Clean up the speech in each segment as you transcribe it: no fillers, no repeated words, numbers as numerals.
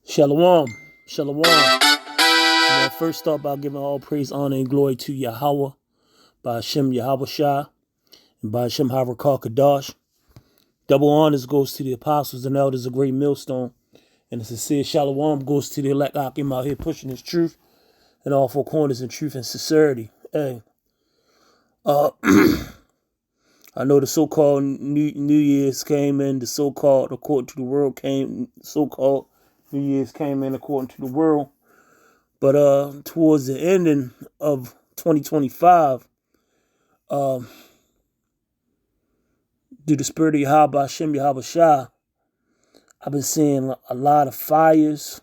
Shalom. Shalom. First start by giving all praise, honor, and glory to Yahweh, by Hashem Yahweh Shai, and by Hashem Harakar Kadash. Double honors goes to the apostles and elders of Great Millstone, and a sincere shalom goes to the elect Akim out here pushing his truth in all four corners in truth and sincerity. Hey, I know the so-called New Year's came in, the so-called according to the world came, so-called New Year's came in according to the world. But towards the ending of 2025, through the spirit of Yahweh Hashem Yahweh Shai, I've been seeing a lot of fires.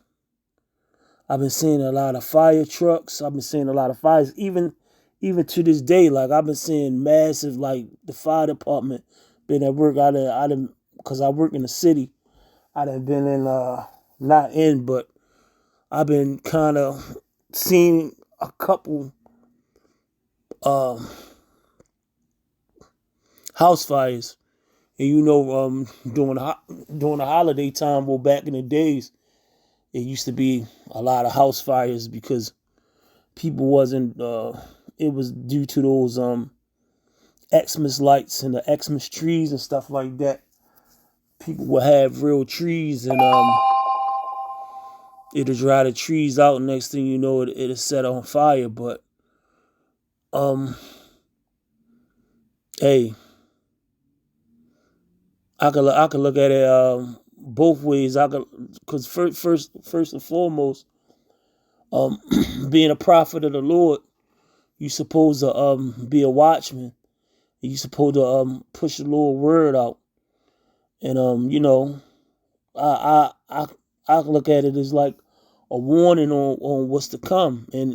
I've been seeing a lot of fire trucks. I've been seeing a lot of fires. Even to this day, like I've been seeing massive, like the fire department been at work. Because I work in the city. I done been in, not in, but I've been kind of seeing a couple house fires. And during the holiday time, well, back in the days, it used to be a lot of house fires because people wasn't. It was due to those Xmas lights and the Xmas trees and stuff like that. People would have real trees and it'll dry the trees out. Next thing you know, it'll set on fire. But hey, I could look at it both ways. Because first and foremost, being a prophet of the Lord, you supposed to be a watchman. You supposed to push the Lord word out. And I look at it as like a warning on what's to come. And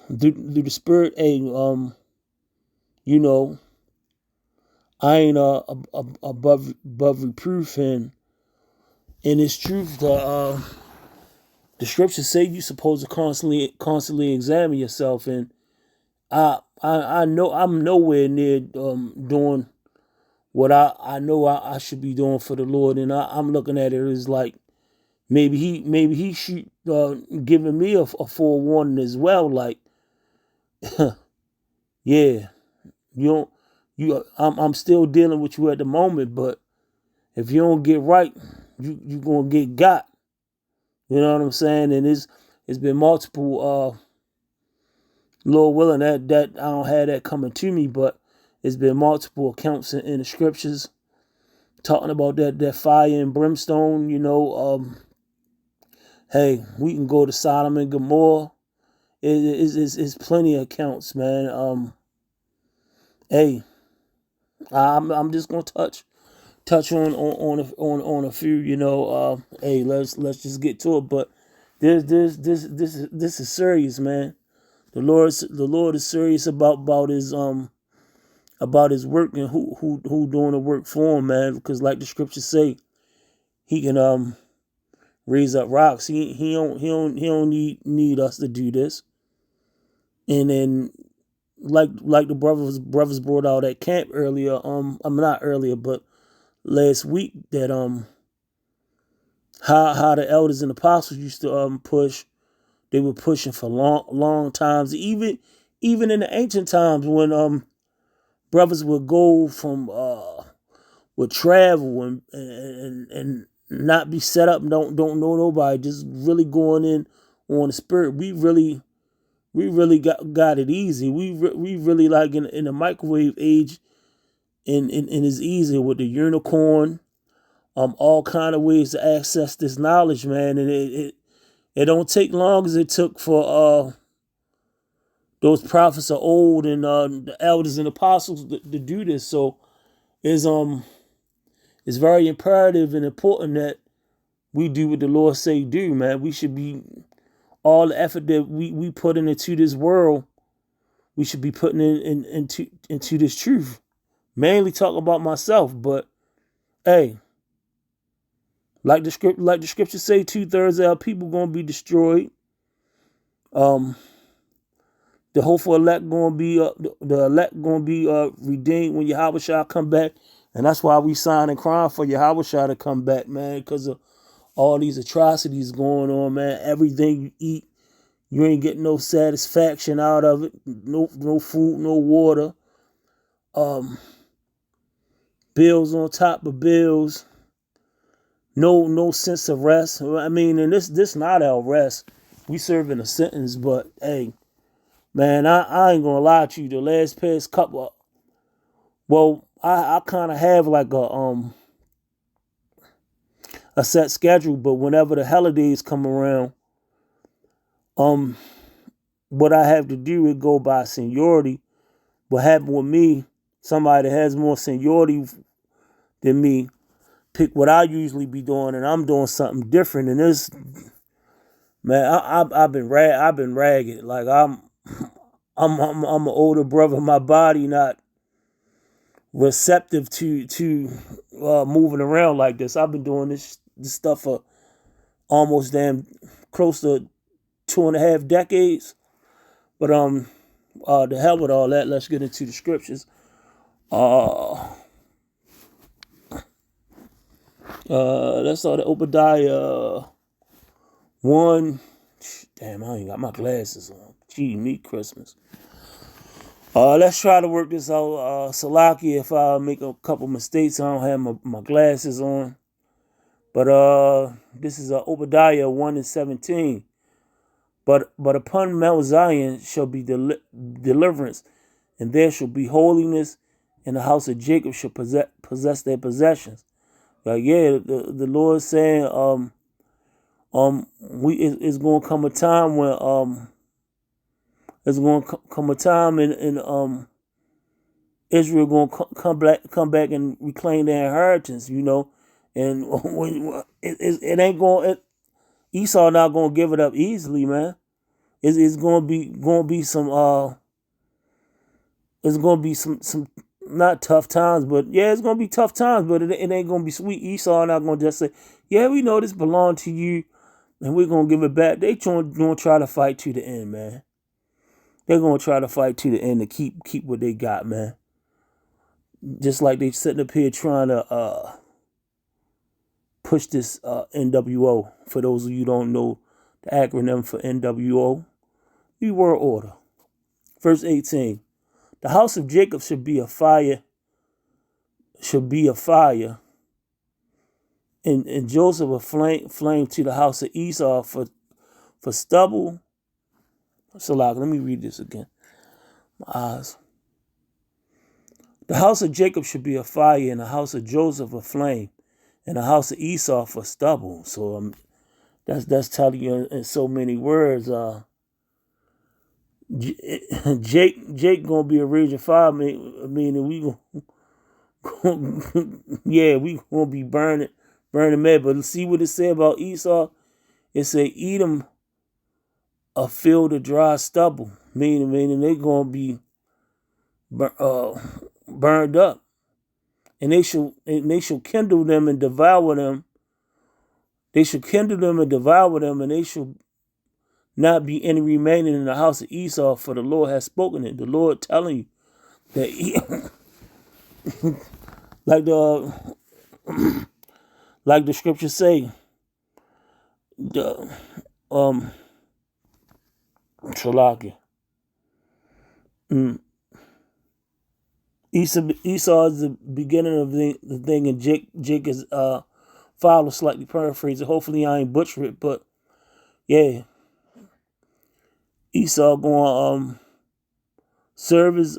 through the spirit, I ain't above reproof, and it's truth. The scriptures say you supposed to constantly examine yourself, and I know I'm nowhere near doing what I know I should be doing for the Lord, and I'm looking at it as like maybe he should giving me a forewarning as well, like yeah, I'm still dealing with you at the moment, but if you don't get right, you gonna get got. You know what I'm saying? And it's been multiple Lord willing that I don't have that coming to me, but it's been multiple accounts in the scriptures talking about that fire and brimstone. Hey, we can go to Sodom and Gomorrah. It's plenty of accounts, man. Hey, I'm just gonna touch on a few. Hey, let's just get to it. But this is serious, man. The Lord is serious about his work and who doing the work for him, man. Because like the scriptures say, he can raise up rocks. He don't need us to do this. And then like the brothers brought out at camp earlier. I'm not earlier, but last week that how the elders and apostles used to push. They were pushing for long times. Even in the ancient times when brothers would go from would travel and not be set up, don't know nobody, just really going in on the spirit. We really got it easy. We really like in the microwave age, and it's easy with the unicorn, all kind of ways to access this knowledge, man. And it don't take long as it took for those prophets of old and the elders and apostles to do this. So it's very imperative and important that we do what the Lord say do, man. We should be all the effort that we put into this world, we should be putting into this truth. Mainly talking about myself, but hey, like the scriptures say, 2/3 of our people gonna be destroyed. The hopeful elect gonna be the elect gonna be redeemed when Yahweh Shah come back, and that's why we sign and crying for Yahweh Shah to come back, man, because of all these atrocities going on, man. Everything you eat, you ain't getting no satisfaction out of it. No food, no water. Bills on top of bills. No sense of rest. I mean, and this not our rest. We serving a sentence, but hey, man, I ain't gonna lie to you. The last past couple, well, I kind of have like a set schedule, but whenever the holidays come around, um, what I have to do is go by seniority. What happened with me? Somebody that has more seniority than me pick what I usually be doing, and I'm doing something different. And this, man, I've been ragged. Like I'm an older brother. My body not receptive to moving around like this. I've been doing this stuff for almost damn close to 2.5 decades. But the hell with all that. Let's get into the scriptures. Let's start at Obadiah 1. Damn, I ain't got my glasses on. Gee, me Christmas. Let's try to work this out. Salaki, if I make a couple mistakes, I don't have my glasses on. But this is Obadiah 1:17. But upon Mount Zion shall be deliverance, and there shall be holiness, and the house of Jacob shall possess their possessions. Like, yeah, the Lord is saying, it's going to come a time when it's going to come a time in Israel going to come back and reclaim their inheritance, you know, and when it ain't going, Esau not going to give it up easily, man. It's going to be some it's going to be some not tough times, but yeah, it's going to be tough times, but it ain't going to be sweet. Esau not going to just say, yeah, we know this belonged to you and we're going to give it back. They going to try to fight to the end, man. They're going to try to fight to the end to keep what they got, man. Just like they sitting up here trying to push this NWO. For those of you who don't know the acronym for NWO, New World Order. Verse 18. The house of Jacob should be a fire, and Joseph a flame to the house of Esau for stubble. So let me read this again. My eyes. The house of Jacob should be a fire, and the house of Joseph a flame, and the house of Esau for stubble. So that's telling you in so many words. Jake gonna be a raging fire, meaning we yeah, we gonna be burning mad. But see what it say about Esau. It say Edom a field of dry stubble, meaning they gonna be burned up, and they shall kindle them and devour them. They shall kindle them and devour them, and they shall not be any remaining in the house of Esau, for the Lord has spoken it. The Lord telling you that like the scriptures say, the Shalaki. Esau is the beginning of the thing, and Jake is follow slightly paraphrased. Hopefully I ain't butcher it, but yeah, Esau going serve his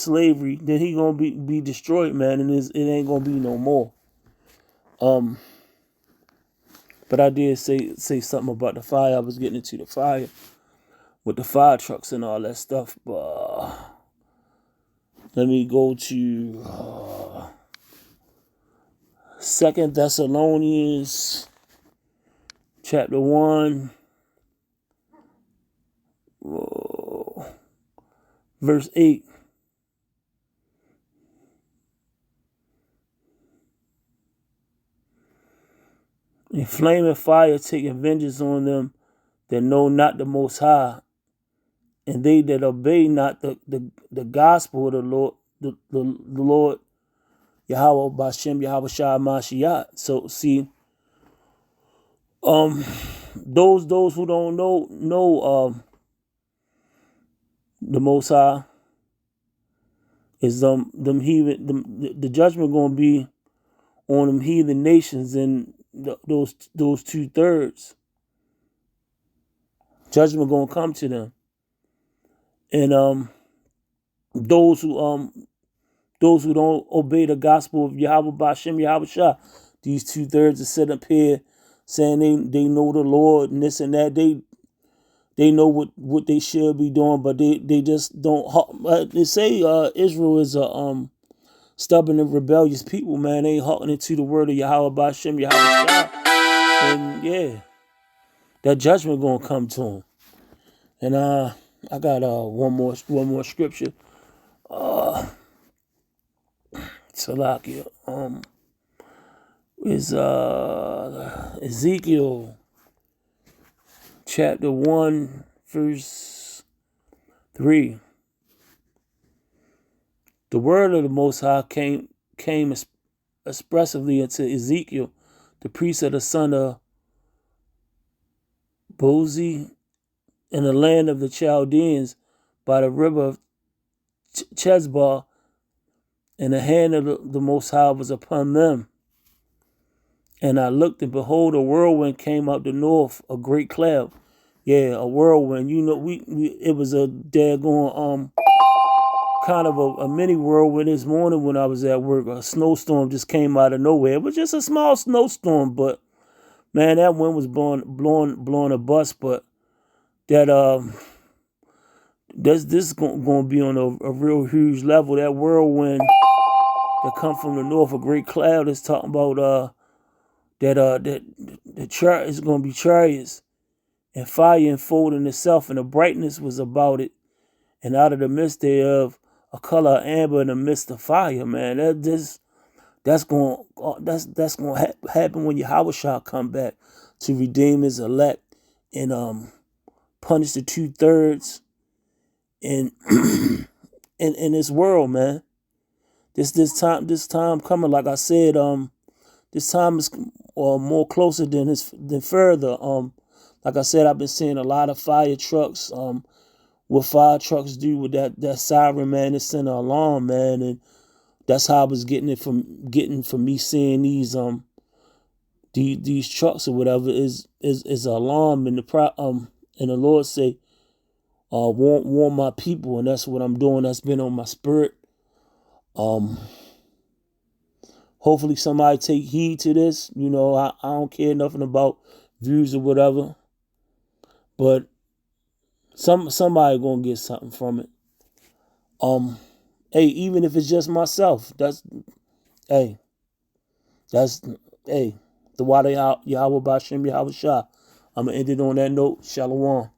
slavery, then he gonna be destroyed, man, and it ain't gonna be no more. But I did say something about the fire. I was getting into the fire with the fire trucks and all that stuff, but let me go to 2 Thessalonians chapter 1, verse 8. In flaming fire taking vengeance on them that know not the Most High, and they that obey not the gospel of the Lord, the Lord Yahweh Bashem, Yahweh Shah Mashiach. So see, those who don't know the Most High is them heathen, the judgment gonna be on them heathen nations and those 2/3. Judgment gonna come to them, and those who don't obey the gospel of Yahweh Bashem, Yahweh Shah, these 2/3 are set up here saying they know the Lord and this and that. They know what they should be doing, but they just don't. They say Israel is a stubborn and rebellious people, man. They ain't hearkening to the word of Yahweh Bashem, Yahweh Shah, and yeah, that judgment gonna come to them. And I got one more scripture. Salakia is Ezekiel chapter 1 verse 3. The word of the Most High came expressively into Ezekiel, the priest of the son of Bozi, in the land of the Chaldeans by the river of Chezbah, and the hand of the Most High was upon them. And I looked, and behold, a whirlwind came up the north, a great cloud. Yeah, a whirlwind. You know, it was a daggone kind of a mini whirlwind this morning when I was at work. A snowstorm just came out of nowhere. It was just a small snowstorm, but man, that wind was blowing a bust. But that this is going to be on a real huge level. That whirlwind that come from the north, a great cloud, is talking about that the chart is going to be chariots and fire enfolding itself, and the brightness was about it, and out of the midst thereof a color of amber in the midst of fire. Man, that's going to happen when Yahweh shall come back to redeem his elect and punish the 2/3 in in this world, man. This time coming, like I said, this time is more closer than further. Like I said, I've been seeing a lot of fire trucks. What fire trucks do with that siren, man, it sent an alarm, man, and that's how I was getting from me seeing these trucks or whatever is an alarm, and the Lord say, warn my people, and that's what I'm doing. That's been on my spirit. Hopefully somebody take heed to this. You know, I don't care nothing about views or whatever, but somebody gonna get something from it. Hey, even if it's just myself, the water Yahweh Bashem Yahweh Shah. I'm gonna end it on that note. Shalom.